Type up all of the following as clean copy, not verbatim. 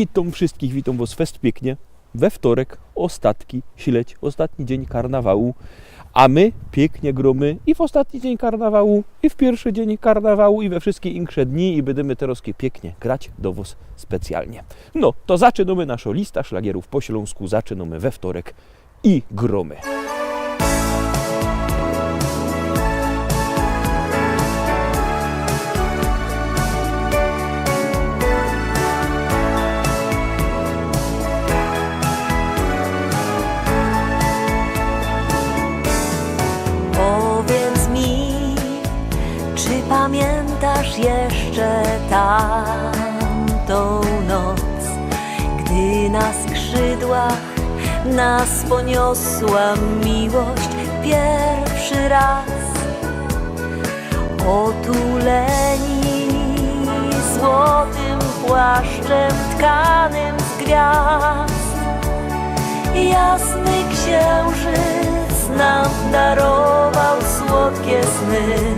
Witam wszystkich, witam was fest pięknie. We wtorek ostatni dzień karnawału, a my pięknie gromy i w ostatni dzień karnawału, i w pierwszy dzień karnawału, i we wszystkie inne dni i będziemy teraz pięknie grać do was specjalnie. No, to zaczynamy naszą listę szlagierów po śląsku, zaczynamy we wtorek i gromy. Pamiętasz jeszcze tamtą noc, gdy na skrzydłach nas poniosła miłość pierwszy raz? Otuleni złotym płaszczem tkanym z gwiazd, jasny księżyc nam darował słodkie sny.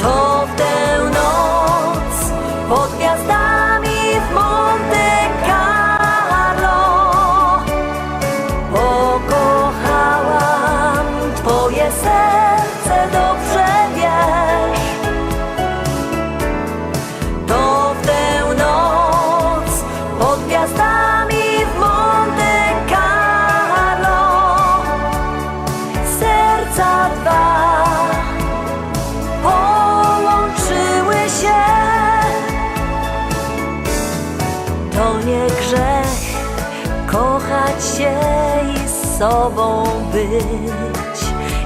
To w tę noc pod gwiazdami w Monte Carlo pokochałam twoje serce, dobrze wiesz. To w tę noc pod gwiazdami w Monte Carlo serca dwa to nie grzech kochać się i z sobą być,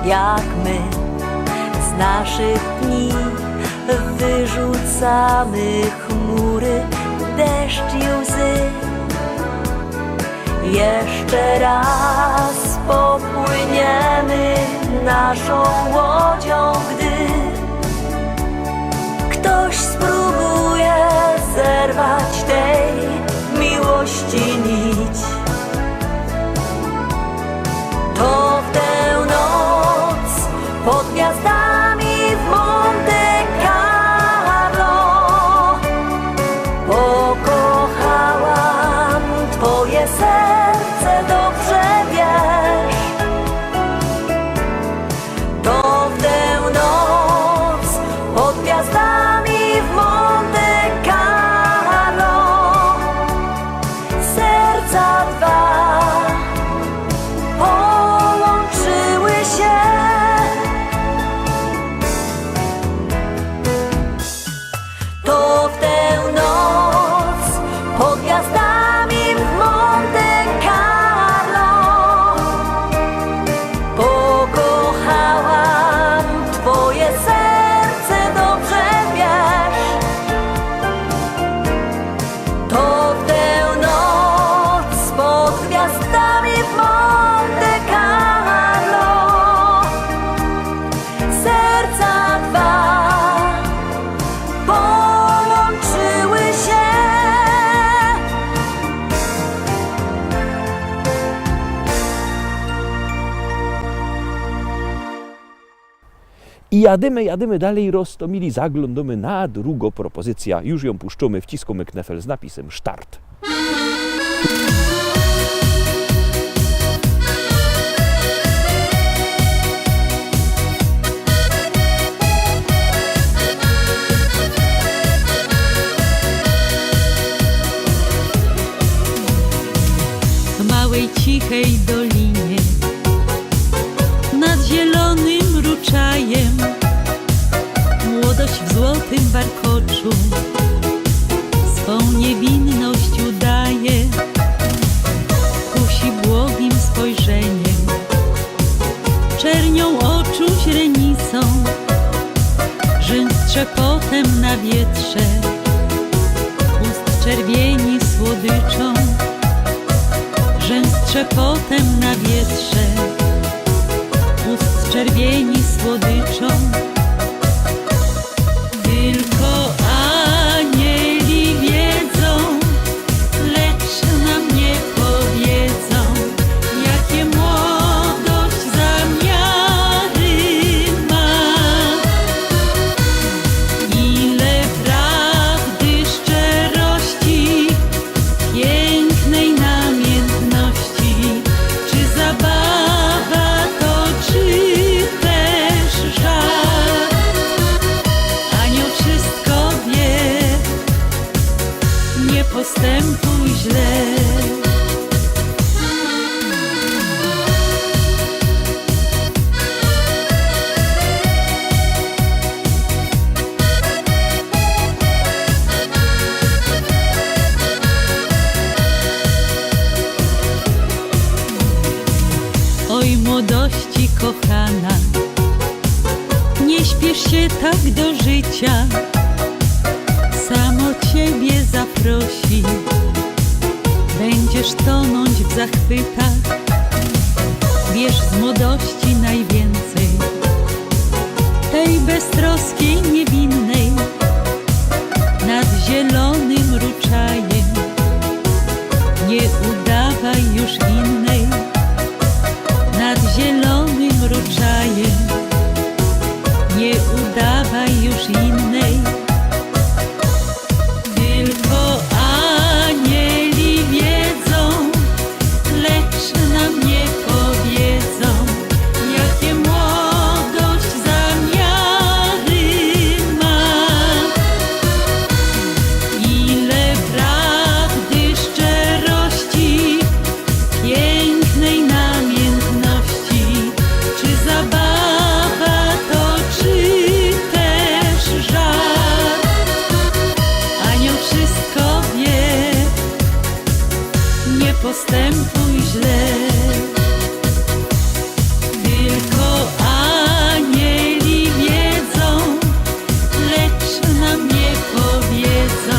jak my z naszych dni wyrzucamy chmury, deszcz i łzy. Jeszcze raz popłyniemy naszą łodzią, gdy ktoś spróbuje zerwać tej miłości nić. To w tę noc pod gwiazdami w Monte Carlo pokochałam twoje serce, dobrze wiesz. To w tę noc pod gwiazdami w Monte Carlo serca dwa połączyły się. To w tę noc pod gwiazdami w Monte Carlo pokochałam twoje serce, dobrze wiesz. To w tę noc pod gwiazdami w Monte Carlo serca dwa połączyły się. I jadymy dalej, Rostomili, zaglądamy na drugą propozycję. Już ją puszczamy, wciskamy knefel z napisem start. W małej cichej dolinie nad zielonym ruczajem młodość w złotym warkoczu swą niewinność udaje, kusi błogim spojrzeniem, czernią oczu źrenicą, rzęs trzepotem na wietrze, ust czerwieni słodyczą, rzęs trzepotem na wietrze, ust czerwieni słodyczą. Tylko anieli wiedzą, lecz nam nie powiedzą, jakie młodość zamiary ma. Ile prawdy szczerej młodości kochana. Nie śpiesz się tak do życia, samo ciebie zaprosi. Będziesz tonąć w zachwytach, wiesz z młodości najwięcej. Tej beztroskiej, niewinnej, nad zielonym ruczajem. Nie udawaj już innej, nad zielonym ruczajem. Nie udawaj już innej. Tylko anieli wiedzą, lecz nam nie powiedzą, jakie młodość zamiary ma. Ile prawdy, szczerości, pięknej namiętności. Czy zabawa to, czy też żart? Anioł wszystko wie, nie postępuj źle. Tylko anieli wiedzą, lecz nam nie powiedzą,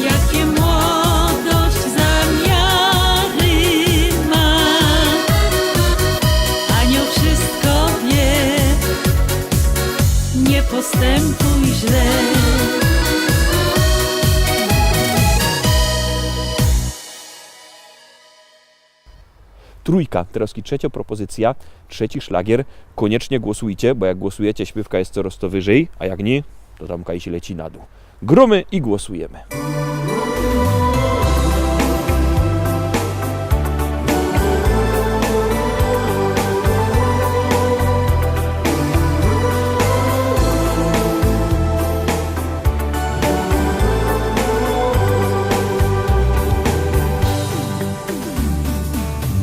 jakie młodość zamiary ma. Anioł wszystko wie, nie postępuj źle. Trójka, teraz trzecia propozycja, trzeci szlagier. Koniecznie głosujcie, bo jak głosujecie, śpiewka jest coraz to wyżej, a jak nie, to tam kajsi leci na dół. Gromy i głosujemy.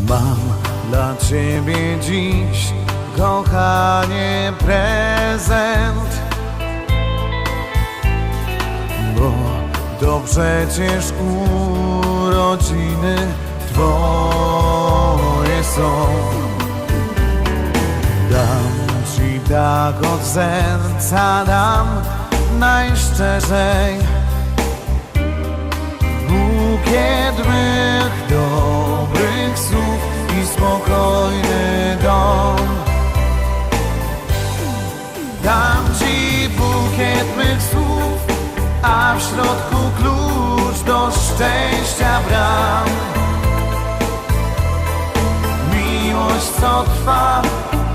Mam dla ciebie dziś, kochanie, prezent, bo to przecież urodziny twoje są. Dam ci tak od serca, dam najszczerzej bukiet mych dobrych słów i spokojny dom. Dam ci bukiet mych słów, a w środku klucz do szczęścia bram. Miłość, co trwa,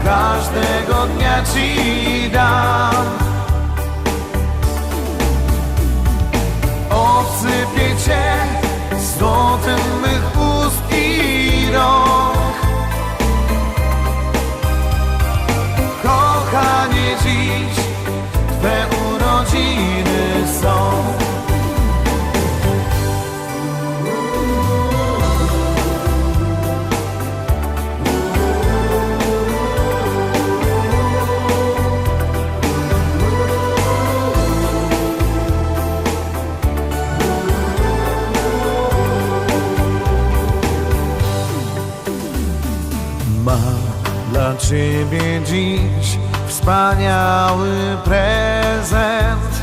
każdego dnia ci dam. Obsypię cię złotem mych ust i rąk. Kochanie, dziś twe urodziny są. Mam dla ciebie dziś wspaniały prezent.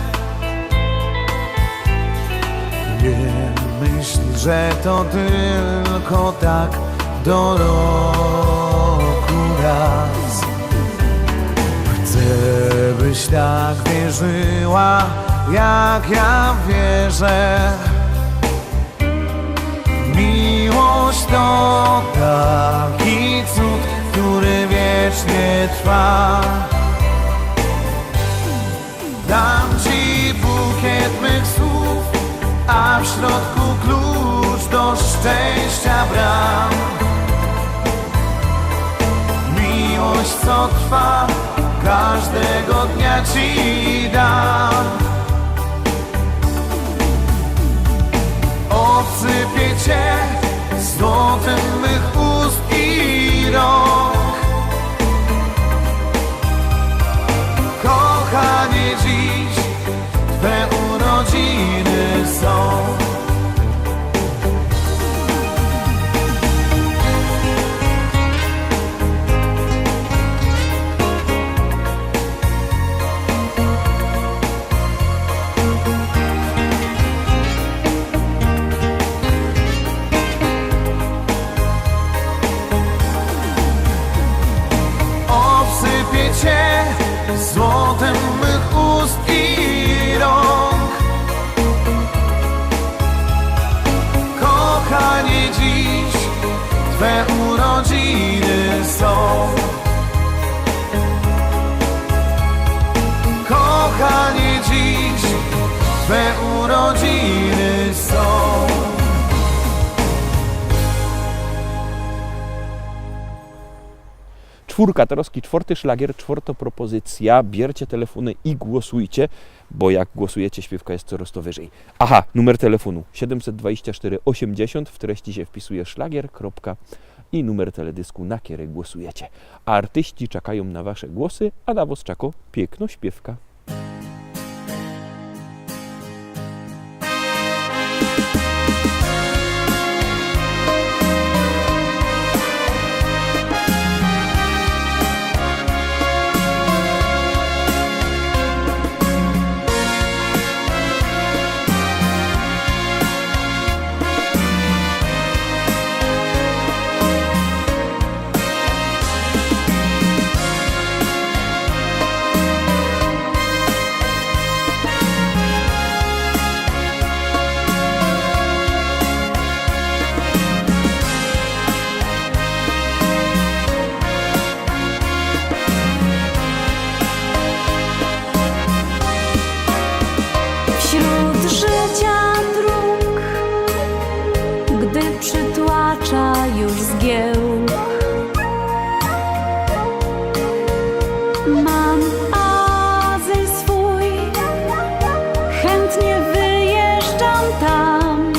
Nie myśl, że to tylko tak do roku raz. Chcę, byś tak wierzyła, jak ja wierzę. Miłość to taki cud, który wiecznie trwa. Dam ci bukiet mych słów, a w środku klucz do szczęścia bram. Miłość, co trwa, każdego dnia ci dam. Obsypię cię złotem mych ust i rąk. Kochanie, dziś twe urodziny są. Cię złotem mych ust i rąk. Kochanie, dziś Twe urodziny są. Kochanie, dziś Twe urodziny są. Czwórka troski, czwarty szlagier, czwarta propozycja. Bierzcie telefony i głosujcie, bo jak głosujecie, śpiewka jest coraz to wyżej. Aha, numer telefonu 724 80, w treści się wpisuje szlagier, kropka i numer teledysku, na który głosujecie. A artyści czekają na wasze głosy, a na was czeka piękno śpiewka. Wśród życia dróg, gdy przytłacza już zgiełk, mam azyl swój, chętnie wyjeżdżam tam,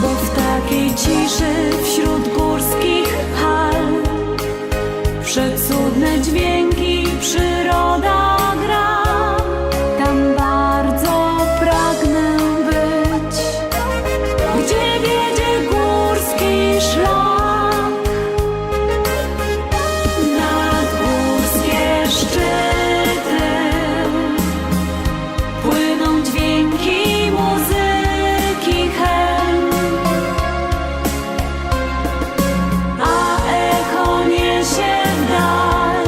bo w takiej ciszy wśród górskich hal przecudne dźwięki przyroda gra. Tam bardzo pragnę być, gdzie wiedzie górski szlak. Nad górskie szczyty płyną dźwięki muzyki hen, a echo niesie w dal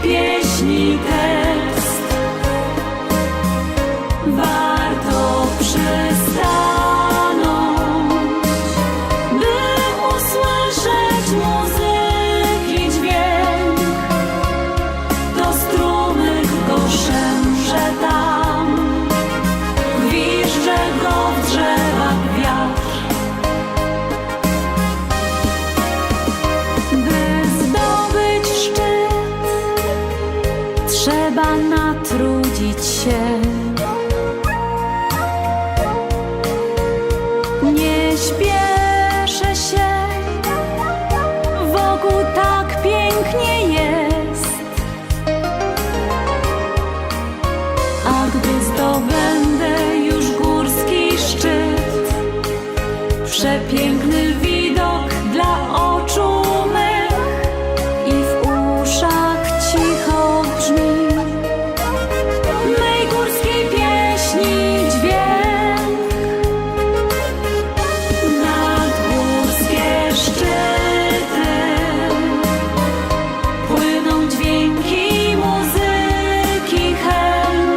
pieśni tekst. Warto przystanąć, by usłyszeć muzyki dźwięk. To strumyk go szemrze tam, gwizdże go w drzewach wiatr. By zdobyć szczyt, trzeba natrudzić się. Nie śpieszę się, wokół tak pięknie jest. A gdy zdobędę już górski szczyt, przepiękny widok dla oczu mych i w uszach cicho brzmi mej górskiej pieśni dźwięk. Nad górskie szczyty płyną dźwięki muzyki hen,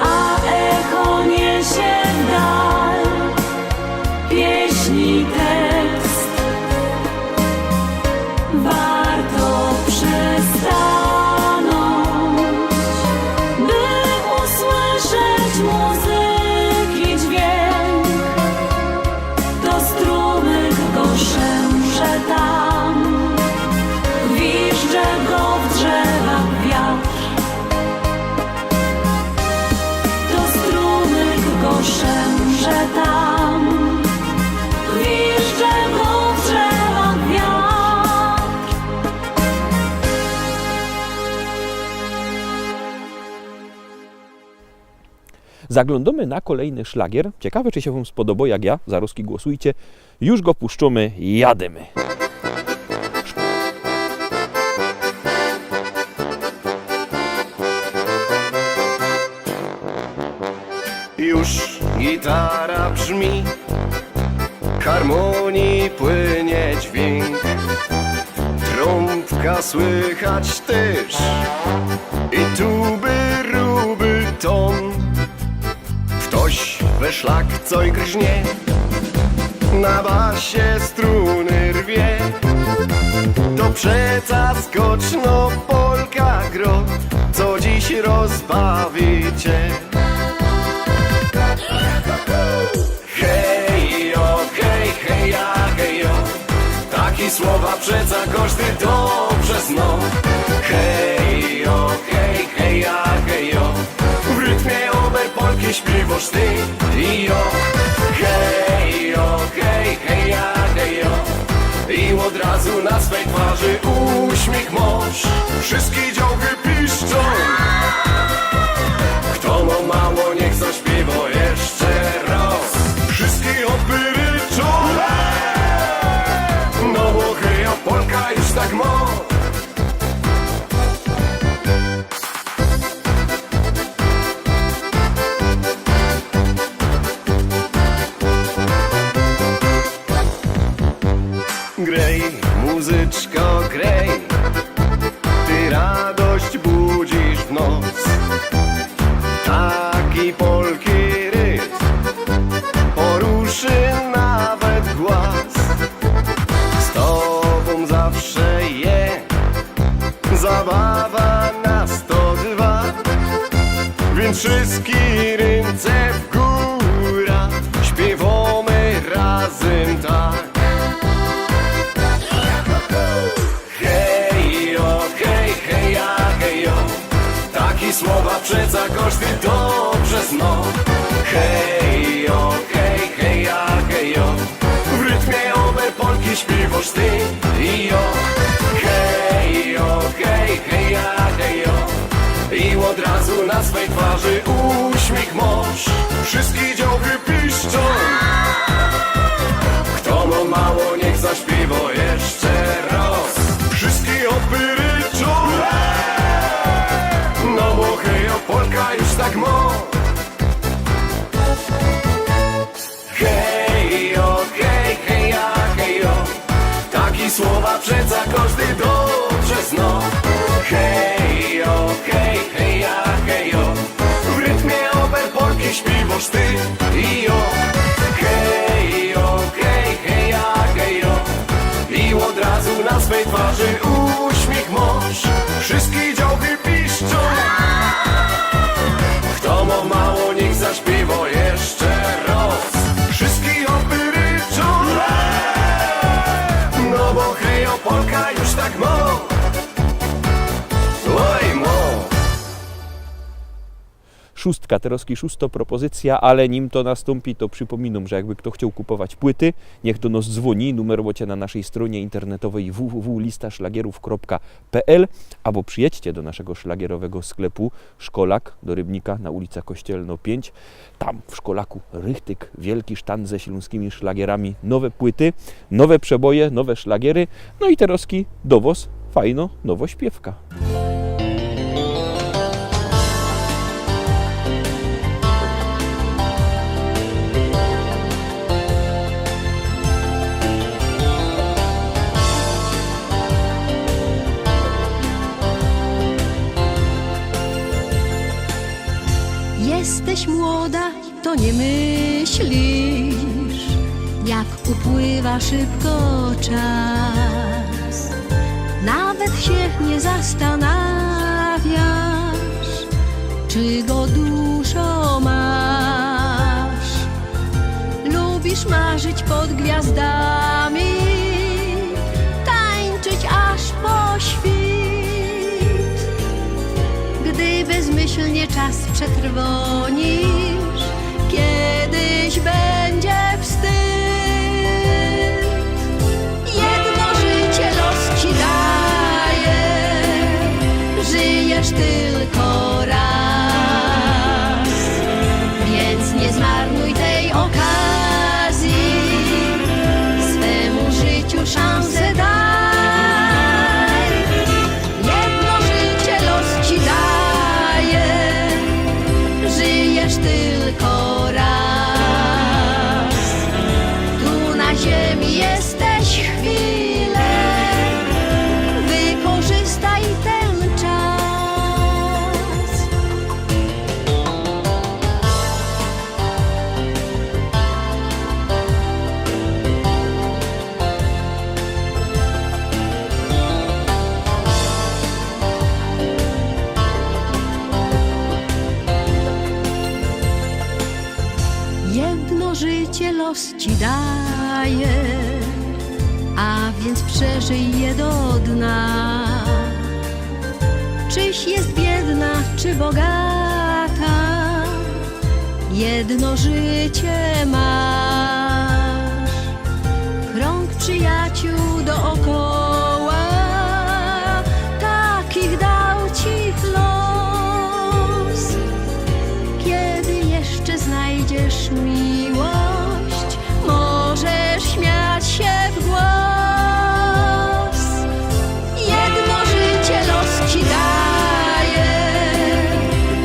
a echo niesie w dal pieśni tekst. Warto przystanąć, by usłyszeć muzyki dźwięk. To strumyk go szemrze tam, gwizdże go w drzewach wiatr. To strumyk go szemrze tam, gwizdże go w drzewach wiatr. Zaglądamy na kolejny szlagier. Ciekawe, czy się wam spodoba, jak ja. Zaroski głosujcie. Już go puszczamy, jademy. Już gitara brzmi, harmonii i płynie dźwięk. Trąbka słychać też i tuby, ruby ton. Ktoś we szlak coś grznie, na basie struny rwie. To przeca skoczno polka gro, co dziś rozbawi cię. Hejo, hej, heja, hejo, taki słowa przeca każdy dobrze zna. Hejo, hej, heja, hejo, w rytmie ober polki śpiewasz ty i jo. Hejo, hej, heja, hejo, i od razu na swej twarzy uśmiech masz. Wszystkie działky piszczą, kto ma mało, niech zaśpiewa jeszcze raz. Wszystkie oby ryczą, no bo heja polka już tak ma. Grej, muzyczko, grej, ty radość budzisz w noc. Taki polki rytm poruszy nawet głaz. Z tobą zawsze je zabawa na 102. Więc wszystkie ręce w górę, śpiewamy razem tak. Słowa przeca każdy dobrze zna. Hejo, hej, heja, hejo, w rytmie ober polki śpiewasz ty i jo. Hejo, hej, heja, hejo, i od razu na swej twarzy uśmiech masz. Wszystkie działky piszczą, kto ma mało, niech zaśpiewa jeszcze raz. Wszystkie oby ryczą, no bo hejo polka już tak ma. Hejo, hej, heja, hejo, taki słowa przeca każdy dobrze zna. Hejo, hej, heja, hejo, w rytmie ober polki śpiewasz ty i jo. Hejo, hej, heja, hejo, i od razu na swej twarzy uśmiech masz. Wszystkie działki piszczą, kto ma mało, niech zaśpiewa jeszcze raz. Wszystkie oby ryczą, no bo hejo polka już tak ma. Oj mo. Szóstka, Teroski szósto propozycja, ale nim to nastąpi, to przypominam, że jakby kto chciał kupować płyty, niech do nas dzwoni, numer macie na naszej stronie internetowej www.listaszlagierów.pl albo przyjedźcie do naszego szlagierowego sklepu Szkolak do Rybnika na ulica Kościelno 5. Tam w Szkolaku rychtyk, wielki sztand ze śląskimi szlagierami, nowe płyty, nowe przeboje, nowe szlagiery, no i Teroski dowoz, fajno, nowo śpiewka. Jesteś młoda, to nie myślisz, jak upływa szybko czas. Nawet się nie zastanawiasz, czy go dużo masz. Lubisz marzyć pod gwiazdami, tańczyć aż po świt. Gdy bezmyślnie czas przetrwonisz, kiedyś będzie wstyd. Jedno życie los ci daje, żyjesz tylko raz. Więc nie zmarnuj tej okazji, swemu życiu szansę daj. Jedno życie los ci daje, żyjesz tylko los ci daje, a więc przeżyj je do dna. Czyś jest biedna, czy bogata, jedno życie masz. Krąg przyjaciół dookoła, takich dał ci los. Kiedy jeszcze znajdziesz miłość, możesz śmiać się w głos. Jedno życie los ci daje,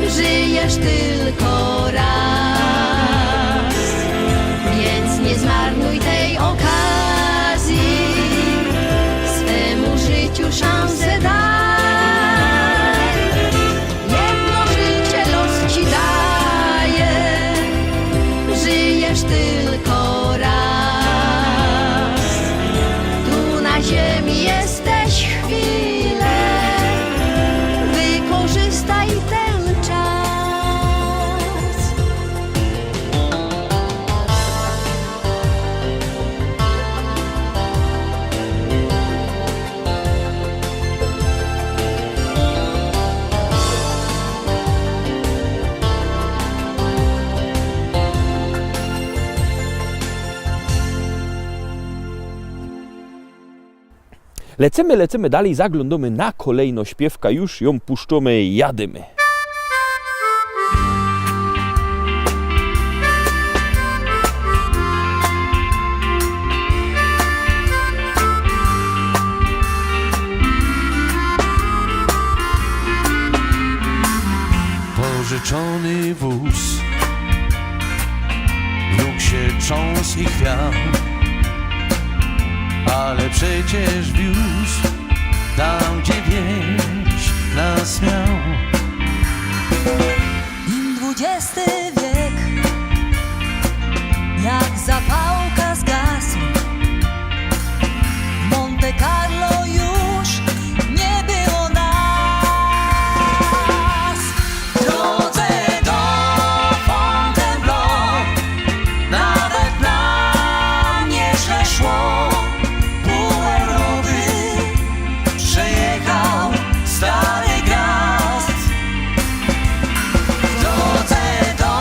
żyjesz tylko raz, więc nie zmarnuj tej okazji, swemu życiu szansę daj. Jedno życie los ci daje, żyjesz tylko raz. Tu na ziemi jesteś chwilę, wykorzystaj ten czas. Lecimy dalej, zaglądamy na kolejną śpiewkę, już ją puszczamy, jadymy. Pożyczony wóz, wnuk się cząs i chwiał, ale przecież wiózł tam, gdzie wieś nas miał. XX wiek, jak zapałka zgasł. W Monte Carlo już nie było nas. W drodze do Fontainebleau nawet nam nieźle szło. Pół Europy przejechał Stary Grast. W drodze do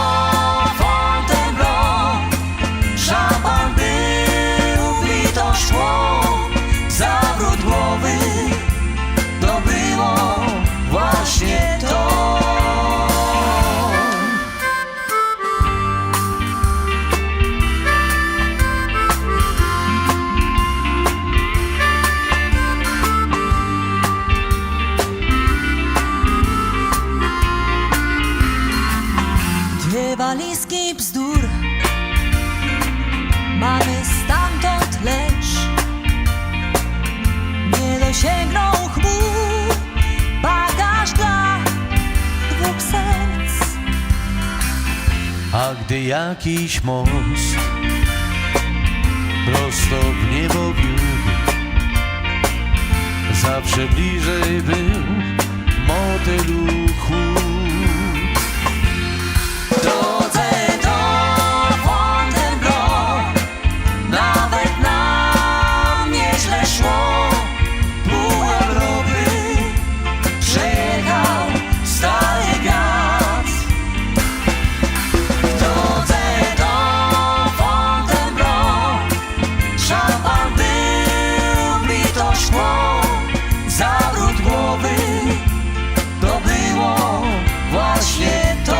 Fontainebleau szampan był, i to szło. Zawrót głowy to było właśnie to. Dwie walizki bzdur mamy stamtąd, lecz nie dosięgną chmur. Bagaż dla dwóch serc. A gdy jakiś most prosto w niebo wiódł, zawsze bliżej był motelu chłód. W drodze do Fontainebleau nawet nam nieźle szło. Pół Europy przejechał Stary Grast. W drodze do Fontainebleau szampan był, i to szło. Zawrót głowy to było właśnie to.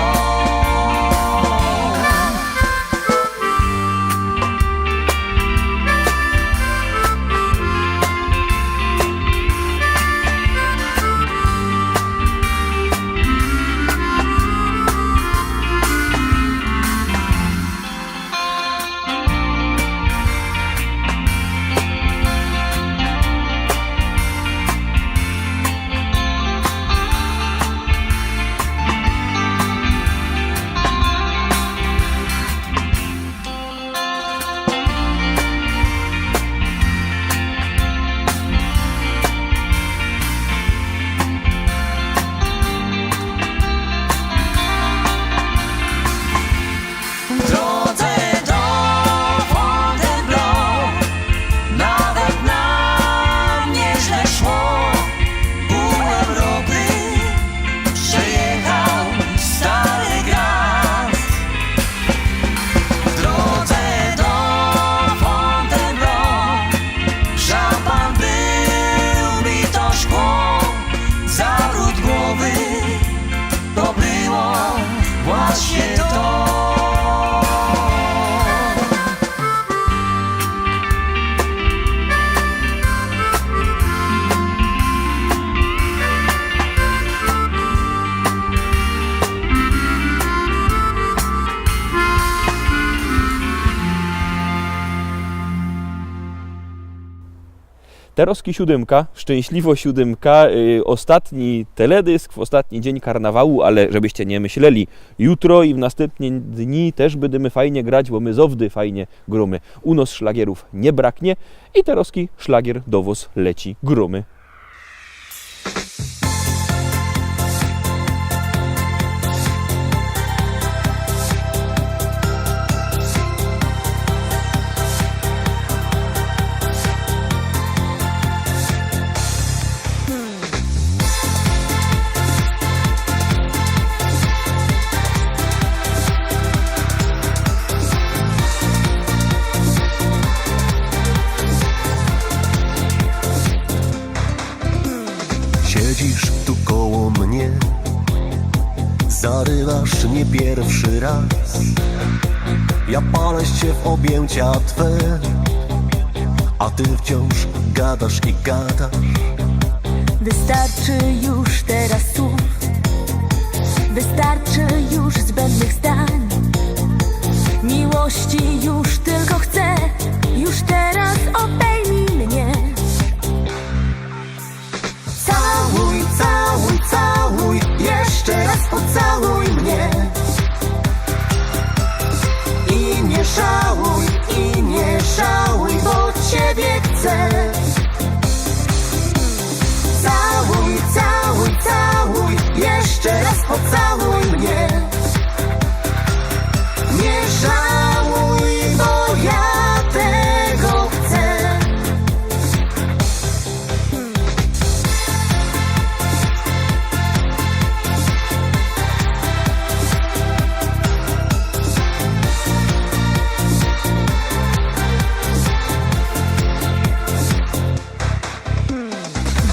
Teroski 7, szczęśliwo 7, ostatni teledysk w ostatni dzień karnawału, ale żebyście nie myśleli, jutro i w następne dni też będziemy fajnie grać, bo my zowdy fajnie gromy. U nas szlagierów nie braknie i teroski szlagier dowoz leci gromy. Siedzisz tu koło mnie, zarywasz nie pierwszy raz. Ja palę się w objęcia twe, a ty wciąż gadasz i gadasz. Wystarczy już teraz słów, wystarczy już zbędnych zdań. Miłości już tylko chcę, już teraz obejmij mnie. Całuj, całuj, całuj, jeszcze raz pocałuj mnie. I nie żałuj, bo ciebie chcę. Całuj, całuj, całuj, jeszcze raz pocałuj mnie. Nie żałuj, bo ja tego chcę.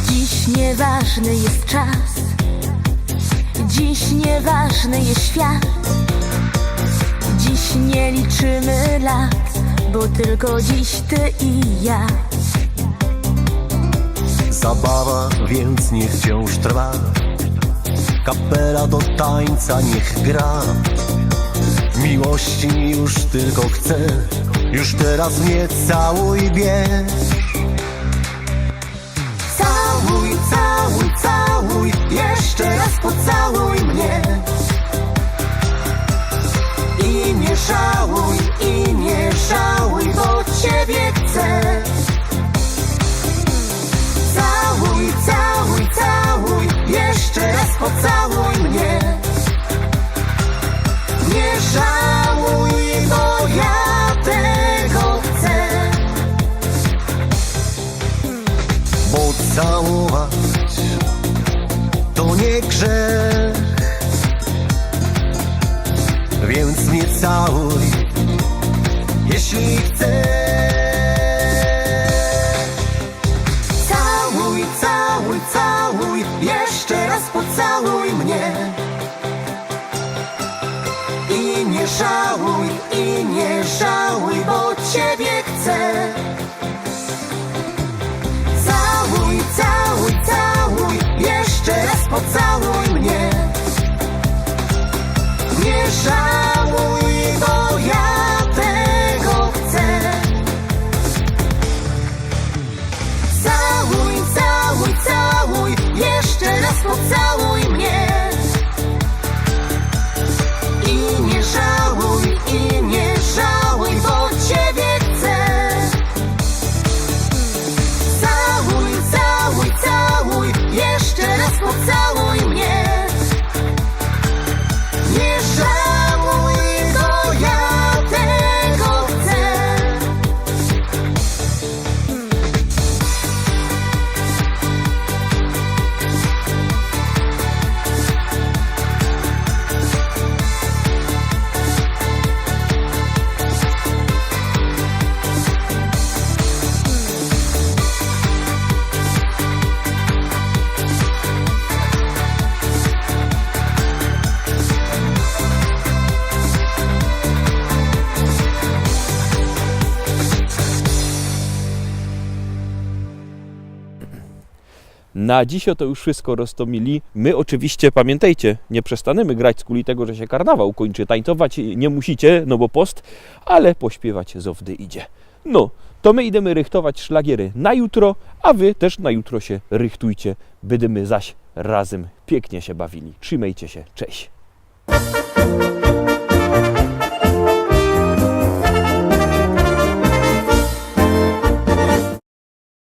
Dziś nieważny jest czas, dziś nieważny jest świat. Dziś nie liczymy lat, bo tylko dziś ty i ja. Zabawa więc niech wciąż trwa, kapela do tańca niech gra. Miłości już tylko chcę, już teraz mnie całuj, bierz. Całuj, całuj, całuj, jeszcze raz pocałuj mnie. I nie żałuj, bo ciebie chcę. Całuj, całuj, całuj, jeszcze raz pocałuj mnie. Nie żałuj, bo ja tego chcę. Bo całować to nie grzech, więc mnie całuj, jeśli chcesz. Całuj, całuj, całuj, jeszcze raz pocałuj mnie. I nie żałuj, bo ciebie chcę. Całuj, całuj, całuj, jeszcze raz pocałuj mnie. Nie żałuj, bo ja tego chcę. Całuj, całuj, całuj, jeszcze raz pocałuj mnie. I nie żałuj, bo ciebie chcę. Całuj, całuj, całuj, jeszcze raz pocałuj mnie. Nie żałuj, bo ja tego chcę. Na dziś to już wszystko roztomili. My oczywiście, pamiętajcie, nie przestaniemy grać z kuli tego, że się karnawał kończy. Tańcować nie musicie, no bo post, ale pośpiewać zowdy idzie. No, to my idziemy rychtować szlagiery na jutro, a wy też na jutro się rychtujcie. Będziemy zaś razem pięknie się bawili. Trzymajcie się, cześć!